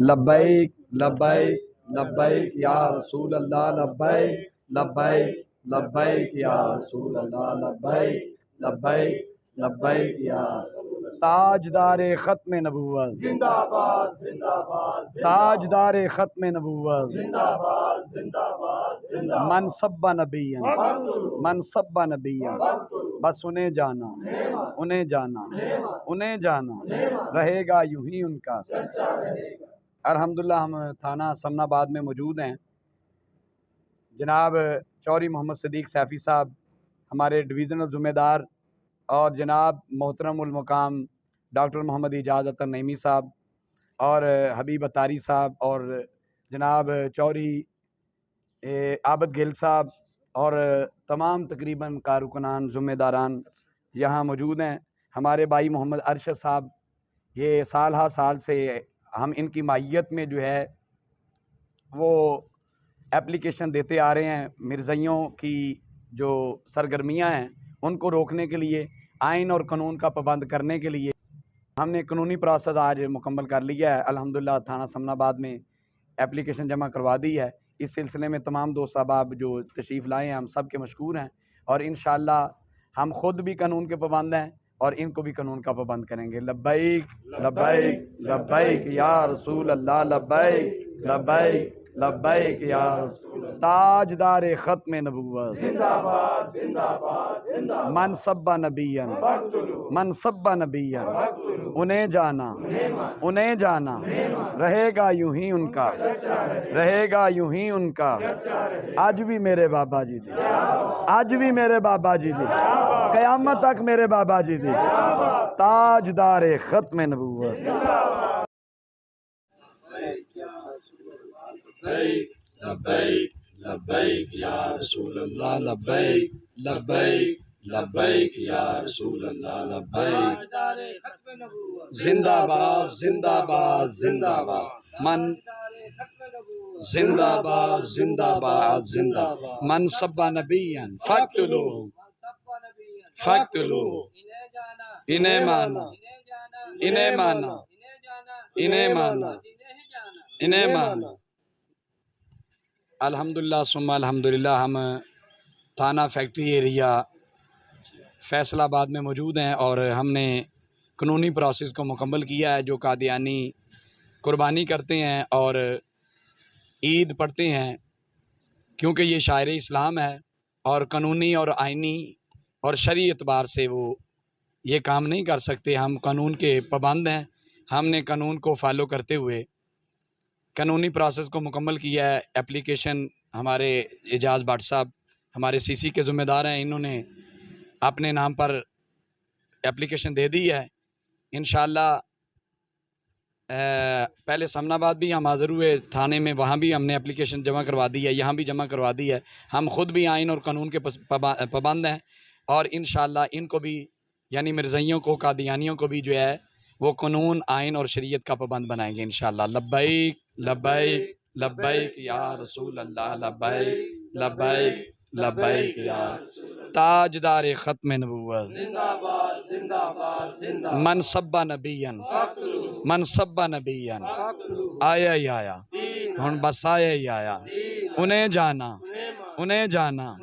لبیک لبیک لبیک یا رسول اللہ، لبیک لبیک لبیک یا رسول اللہ، لبیک لبیک لبیک یا تاجدار ختم نبوت زندہ باد زندہ باد تاجدار ختم نبوت زندہ باد زندہ باد زندہ من سب نبیًا من سب نبیًا بس انہیں جانا انہیں جانا انہیں جانا رہے گا یوں ہی ان کا۔ الحمدللہ ہم تھانہ سمن آباد میں موجود ہیں۔ جناب چوہدری محمد صدیق سیفی صاحب ہمارے ڈویژنل ذمہ دار، اور جناب محترم المقام ڈاکٹر محمد اعجاز اطہر نعیمی صاحب، اور حبیب اتاری صاحب، اور جناب چوہدری عابد گل صاحب، اور تمام تقریباً کارکنان ذمہ داران یہاں موجود ہیں۔ ہمارے بھائی محمد ارشد صاحب یہ سال ہر سال سے ہم ان کی مائیت میں جو ہے وہ اپلیکیشن دیتے آ رہے ہیں۔ مرزائیوں کی جو سرگرمیاں ہیں ان کو روکنے کے لیے، آئین اور قانون کا پابند کرنے کے لیے ہم نے قانونی پروسیس آج مکمل کر لیا ہے۔ الحمدللہ تھانہ سمن آباد میں اپلیکیشن جمع کروا دی ہے۔ اس سلسلے میں تمام دوست احباب جو تشریف لائے ہیں ہم سب کے مشکور ہیں، اور انشاءاللہ ہم خود بھی قانون کے پابند ہیں اور ان کو بھی قانون کا پابند کریں گے۔ لبیک لبیک لبیک یا رسول اللہ، لبیک لبیک لبیک یا رسول اللہ، تاجدار ختم نبوت زندہ باد زندہ باد زندہ من سب نبیًا من سب نبیًا انہیں جانا انہیں جانا رہے گا یوں ہی ان کا، رہے گا یوں ہی ان کا۔ آج بھی میرے بابا جی دی، آج بھی میرے بابا جی دی، قیامت تک میرے بابا جی دی، تاجدار ختم نبوت۔ لبیک لبیک لبیک یا رسول اللہ، لبیک لبیک لبیک یا رسول اللہ، لبیک زندہ باد زندہ باد زندہ باد من زندہ باد زندہ باد زندہ باد من سب نبیًا فاقتلو فاقتلو انہیں مانا انہیں مانا انہیں مانا انہیں مانا۔ الحمدللہ ثم الحمدللہ ہم تھانہ فیکٹری ایریا فیصل آباد میں موجود ہیں، اور ہم نے قانونی پروسیس کو مکمل کیا ہے۔ جو قادیانی قربانی کرتے ہیں اور عید پڑھتے ہیں، کیونکہ یہ شاعر اسلام ہے اور قانونی اور آئینی اور شرعی اعتبار سے وہ یہ کام نہیں کر سکتے، ہم قانون کے پابند ہیں۔ ہم نے قانون کو فالو کرتے ہوئے قانونی پروسیس کو مکمل کیا ہے۔ اپلیکیشن ہمارے اعجاز بٹ صاحب ہمارے سی سی کے ذمہ دار ہیں، انہوں نے اپنے نام پر اپلیکیشن دے دی ہے۔ انشاءاللہ پہلے سمن آباد بھی ہم حاضر ہوئے تھانے میں، وہاں بھی ہم نے اپلیکیشن جمع کروا دی ہے، یہاں بھی جمع کروا دی ہے۔ ہم خود بھی آئین اور قانون کے پابند ہیں، اور انشاءاللہ ان کو بھی، یعنی مرزائیوں کو، قادیانیوں کو بھی جو ہے وہ قانون، آئین اور شریعت کا پابند بنائیں گے انشاءاللہ۔ لبیک لبیک لبیک یا رسول اللہ، لبیک لبیک لبیک یا تاجدار ختم نبوت، زندہ باد زندہ باد زندہ من سب نبیًا من سب نبیًا آیا ہی آیا، ہن بس آیا ہی آیا، انہیں جانا انہیں جانا،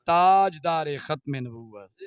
تاجدار ختم نبوت۔